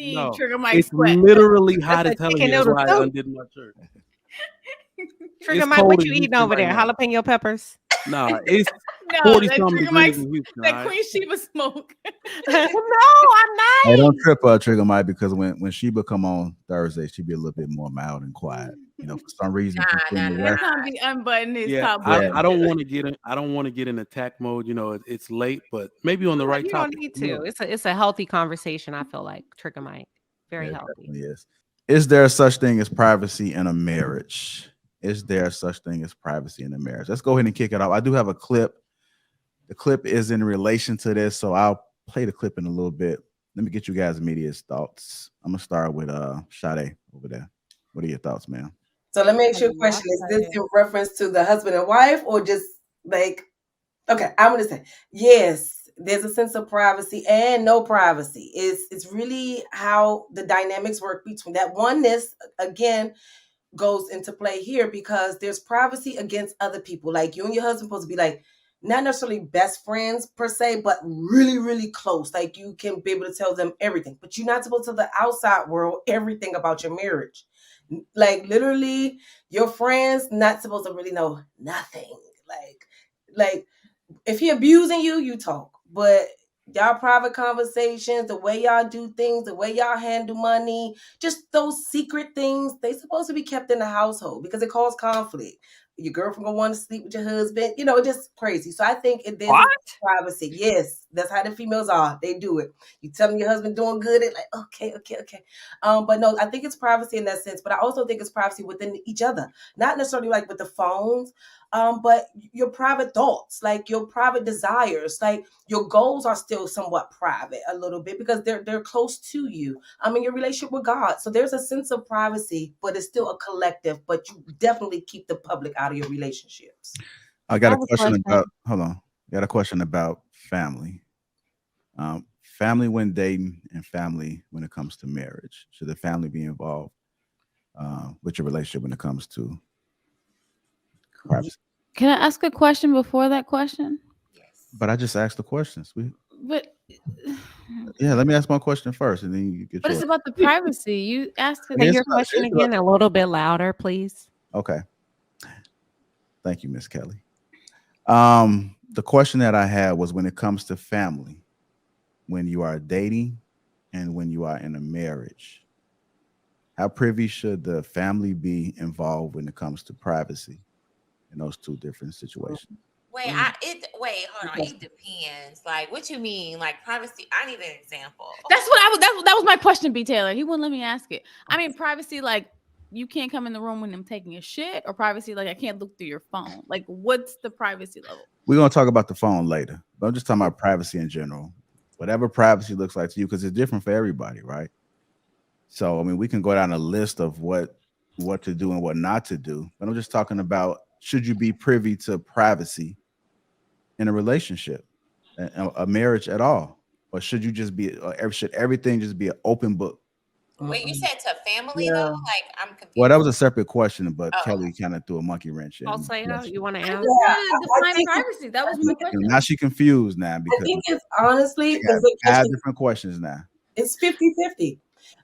see No, Trigger Mike it's sweat. literally hot That's as a hell in chicken here. That's noodle why I soup. undid my shirt. Trigger It's Mike, cold what in you eating Houston over right there? now. Jalapeno peppers? Nah, it's No, 40 that something Trigger degrees Mike's in Houston. All that right. Queen Sheba smoke. No, I'm Hey, don't nice. trip Trigger Mike, because when Sheba come on Thursday, she be a little bit more mild and quiet. For some reason, from Nah, seeing nah, the nah. rest. Every time he unbutton his Yeah, top I, Yeah, button. I don't want to get in. I don't want to get in attack mode. It's late, but maybe on the No, right you don't topic. need Who to. knows? It's a healthy conversation. I feel like Trigger Mike, yeah, very it healthy. definitely is. Is there such thing as privacy in a marriage? Is there such thing as privacy in a marriage? Let's go ahead and kick it off. I do have a clip. The clip is in relation to this, so I'll play the clip in a little bit. Let me get you guys' immediate thoughts. I'm gonna start with Sade over there. What are your thoughts, man? So let me ask I you a love question. Is this that. in reference to the husband and wife or just like, okay, I'm gonna say yes, there's a sense of privacy and no privacy. It's really how the dynamics work between that oneness again goes into play here because there's privacy against other people. Like you and your husband supposed to be like not necessarily best friends per se, but really, really close. Like you can be able to tell them everything, but you're not supposed to tell the outside world everything about your marriage. Like literally, your friends not supposed to really know nothing. Like if he abusing you, you talk. But y'all private conversations, the way y'all do things, the way y'all handle money, just those secret things, they supposed to be kept in the household because it causes conflict. Your girlfriend gonna want to sleep with your husband, just crazy. So I think there's a What? privacy. Yes, that's how the females are. They do it. You telling your husband doing good, it like okay. But no, I think it's privacy in that sense. But I also think it's privacy within each other, not necessarily like with the phones, but your private thoughts, like your private desires, like your goals are still somewhat private a little bit because they're close to you. I mean, your relationship with God. So there's a sense of privacy, but it's still a collective. But you definitely keep the public out of your relationships. I got I a have a question about. question. Hold on. Got a question about family. Family when dating and family when it comes to marriage. Should the family be involved with your relationship when it comes to privacy? Can I ask a question before that question? Yes. But I just asked the questions. But Yeah, let me ask my question first, and then you get but it's yours. about the privacy. You asked it. Say Answer, your question answer. again a little bit louder, please. Okay. Thank you, Miss Kelly. The question that I had was when it comes to family, when you are dating and when you are in a marriage, how privy should the family be involved when it comes to privacy in those two different situations? Wait, hold on. It depends. Like, what you mean? Like privacy? I need an example. That's what I was. That was my question, B. Taylor. He wouldn't let me ask it. I mean, privacy, like you can't come in the room when I'm taking a shit, or privacy, like I can't look through your phone. Like, what's the privacy level? We're gonna talk about the phone later, but I'm just talking about privacy in general. Whatever privacy looks like to you, because it's different for everybody, right? So I mean, we can go down a list of what to do and what not to do. But I'm just talking about should you be privy to privacy in a relationship, a marriage at all, or should you just be? Should everything just be an open book? Wait, you said to family though? Yeah. Like, I'm Well, that confused. was a separate question, but Oh, Kelly kind of threw a monkey wrench in the Falsetto, question. you want to I just answer? Yeah, want to I define think privacy. That was I my think question. Now she confused now I because think it's honestly she got the five question. different questions now. It's 50-50.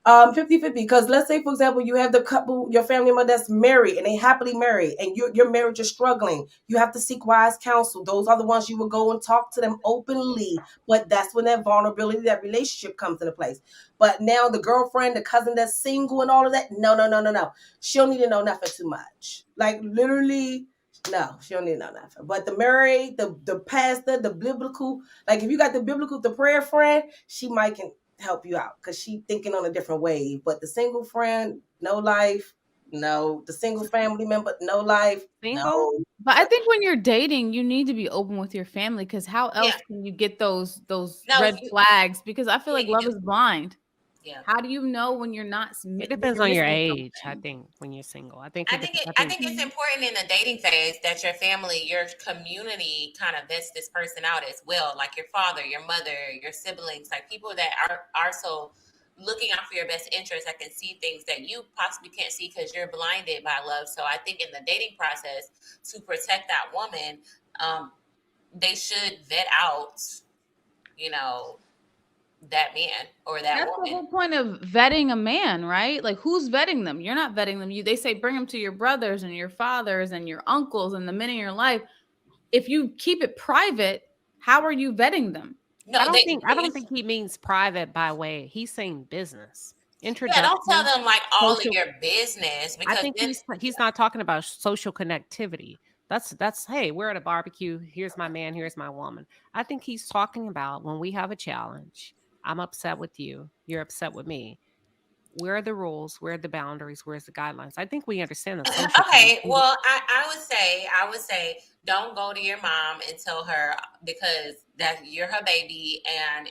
50-50. Because let's say, for example, you have the couple, your family member that's married and they happily married, and your marriage is struggling. You have to seek wise counsel. Those are the ones you will go and talk to them openly. But that's when that vulnerability, that relationship comes into place. But now the girlfriend, the cousin that's single and all of that, no. She don't need to know nothing too much. Like literally, no, she don't need to know nothing. But the married, the pastor, the biblical, like if you got the biblical, the prayer friend, she might can help you out because she thinking on a different wave. But the single friend, no life, no. The single family member, no life, Single? no. But I think when you're dating, you need to be open with your family because how yeah. else can you get those No, red flags? Because I feel yeah, like you love do. is blind. Yeah. How do you know when you're not? It When depends you're on your missing age, I something? think, when you're single. I think I it think dep- it. I I think think it's important in the dating phase that your family, your community, kind of vets this person out as well, like your father, your mother, your siblings, like people that are so looking out for your best interest. That can see things that you possibly can't see because you're blinded by love. So I think in the dating process, to protect that woman, um, they should vet out, you know, that man or that That's the woman. whole point of vetting a man, right? Like, who's vetting them? You're not vetting them. They say bring them to your brothers and your fathers and your uncles and the men in your life. If you keep it private, how are you vetting them? No, I don't think he means private by way. He's saying business. Introduction. Yeah, don't tell them like all social- of your business, because I think he's not talking about social connectivity. That's hey, we're at a barbecue. Here's my man. Here's my woman. I think he's talking about when we have a challenge. I'm upset with you. You're upset with me. Where are the rules? Where are the boundaries? Where's the guidelines? I think we understand the social. Okay, well, I would say don't go to your mom and tell her, because that you're her baby, and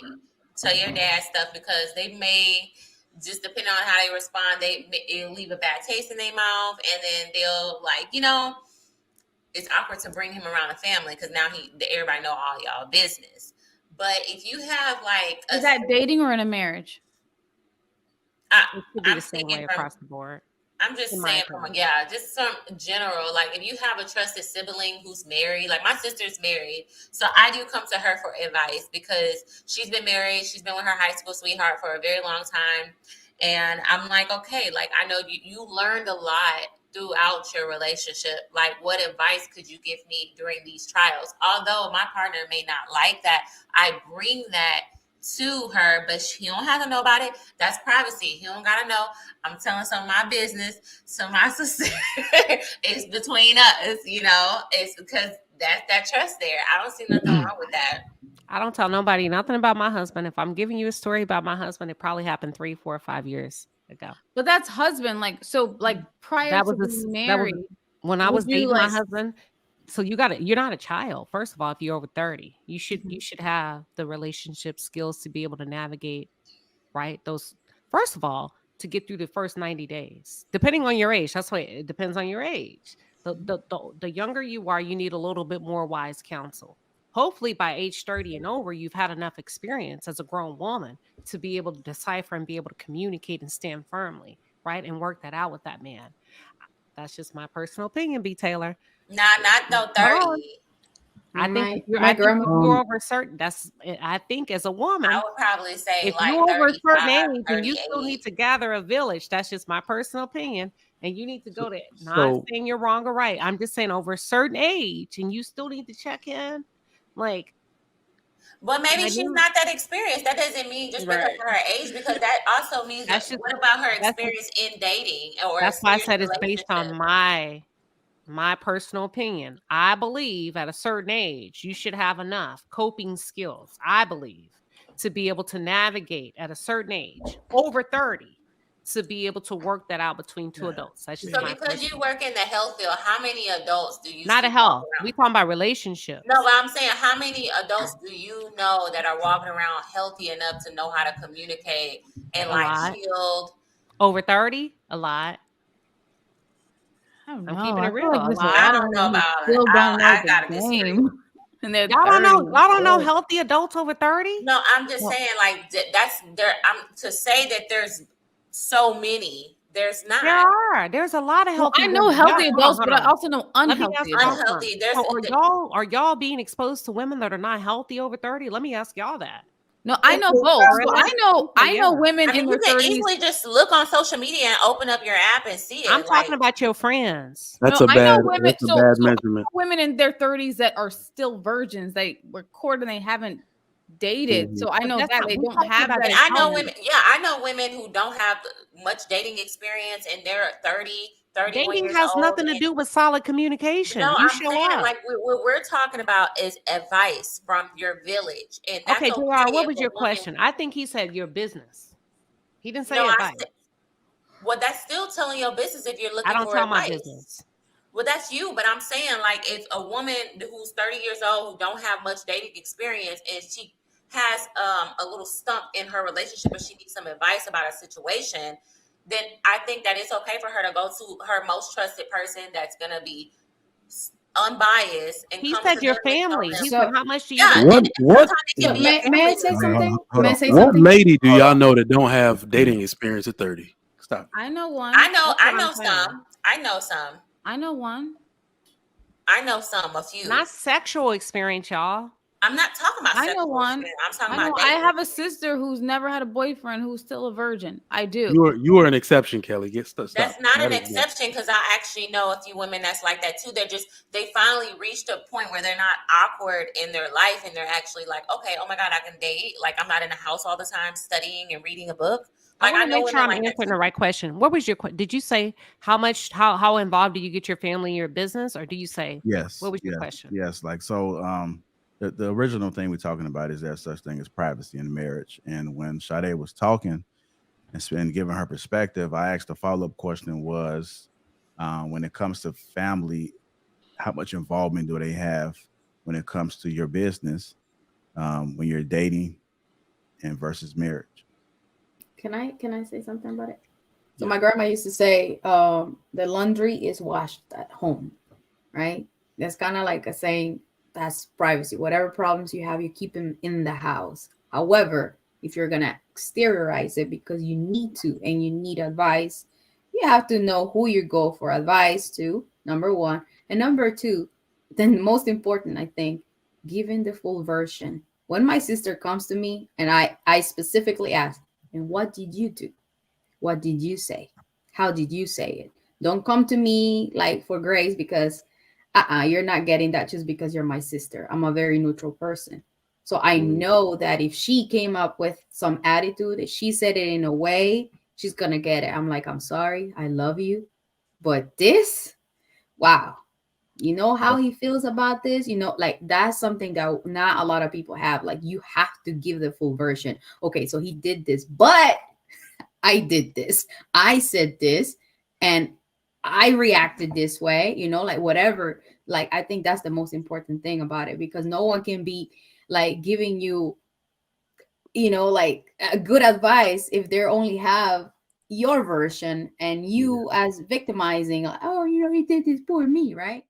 tell your dad stuff, because they may, just depending on how they respond, it'll leave a bad taste in their mouth, and then they'll like, it's awkward to bring him around the family, because now everybody know all y'all business. But if you have like, is that dating or in a marriage? It could be the same way across the board. I'm just saying, just some general, like if you have a trusted sibling who's married, like my sister's married, so I do come to her for advice, because she's been married, she's been with her high school sweetheart for a very long time, and I'm like, okay, like I know you learned a lot throughout your relationship, like what advice could you give me during these trials? Although my partner may not like that, I bring that to her, but she don't have to know about it. That's privacy. He don't gotta know. I'm telling some of my business. So my sister, it's between us, it's because that's that trust there. I don't see nothing wrong with that. I don't tell nobody nothing about my husband. If I'm giving you a story about my husband, it probably happened 3, 4, 5 years ago. But that's husband, prior to being married. When I was dating my husband. So you're not a child. First of all, if you're over 30, you should have the relationship skills to be able to navigate, right? Those, first of all, to get through the first 90 days, depending on your age. That's why it depends on your age. The younger you are, you need a little bit more wise counsel. Hopefully by age 30 and over, you've had enough experience as a grown woman to be able to decipher and be able to communicate and stand firmly, right? And work that out with that man. That's just my personal opinion, B. Taylor. Not though 30. I think if you're over a certain, I think as a woman, I would probably say if you're over a certain age and you still need to gather a village, that's just my personal opinion. And you need to go to, not saying you're wrong or right. I'm just saying over a certain age and you still need to check in. Like, well, maybe she's not that experienced. That doesn't mean just because of her age, because that also means what about her experience in dating? Or that's why I said it's based on my personal opinion. I believe at a certain age, you should have enough coping skills, I believe, to be able to navigate at a certain age, over 30, to be able to work that out between two adults. That's just so because you work in the health field, how many adults do you not a health? We talking about relationships. No, but I'm saying how many adults do you know that are walking around healthy enough to know how to communicate and shield? Over 30? A lot. I'm keeping it real. I don't know about it. I gotta disagree. And y'all don't know healthy adults over 30? No, I'm just saying, like, that's there. To say that there's so many, there's not. There's a lot of healthy. I know healthy adults, but I also know unhealthy. Unhealthy. Are y'all being exposed to women that are not healthy over 30? Let me ask y'all that. No, I know both. So I know women in their 30s. You can easily just look on social media and open up your app and see it. I'm talking about your friends. That's a bad measurement. Women in their 30s that are still virgins, they were courted and they haven't dated. Mm-hmm. So I know that they don't have that. I know women. Yeah, I know women who don't have much dating experience and they're 30. Dating has nothing to do with solid communication. No, I'm saying like what we're talking about is advice from your village. And that's okay, Gerard, what was your question? I think he said your business. He didn't say advice. Well, that's still telling your business if you're looking for advice. I don't tell my business. Well, that's you, but I'm saying like if a woman who's 30 years old who don't have much dating experience and she has a little stump in her relationship and she needs some advice about a situation, then I think that it's okay for her to go to her most trusted person that's going to be unbiased. And he said your family. He said, how much do you What? May I say something? What lady do y'all know that don't have dating experience at 30? Stop. I know one. I know some. I know some. I know one. I know some. A few. Not sexual experience, y'all. I'm not talking about I know sexual one. sin. I'm talking I know. about I dating. have a sister who's never had a boyfriend who's still a virgin. I do. You are an exception, Kelly. Stop. That's not That an is exception, because I actually know a few women that's like that too. They finally reached a point where they're not awkward in their life, and they're actually like, okay, oh my God, I can date. Like, I'm not in the house all the time studying and reading a book. I Like, want I to know make sure women I'm like that answering too. the right question. What was your did you say how involved do you get your family in your business, or do you say Yes. what was your Yes. question? Yes. Like, so the original thing we're talking about is there such thing as privacy in marriage. And when Sade was talking and giving her perspective, I asked the follow-up question was, when it comes to family, how much involvement do they have when it comes to your business, when you're dating and versus marriage? Can I say something about it? So Yeah. my grandma used to say, the laundry is washed at home, right? That's kind of like a saying, that's privacy. Whatever problems you have, you keep them in the house. However, if you're gonna exteriorize it because you need to and you need advice, you have to know who you go for advice to, number one. And number two, then most important, I think, giving the full version. When my sister comes to me and I specifically ask, and what did you do? What did you say? How did you say it? Don't come to me like for grace, because you're not getting that just because you're my sister. I'm a very neutral person. So I know that if she came up with some attitude, if she said it in a way, she's going to get it. I'm like, I'm sorry. I love you. But this, wow. You know how he feels about this? You know, like that's something that not a lot of people have. Like, you have to give the full version. Okay, so he did this, but I did this. I said this, and I reacted this way, you know, like whatever. Like, I think that's the most important thing about it, because no one can be like giving you, you know, like a good advice if they only have your version and you as victimizing, like, oh, you know, he did this, poor me, right?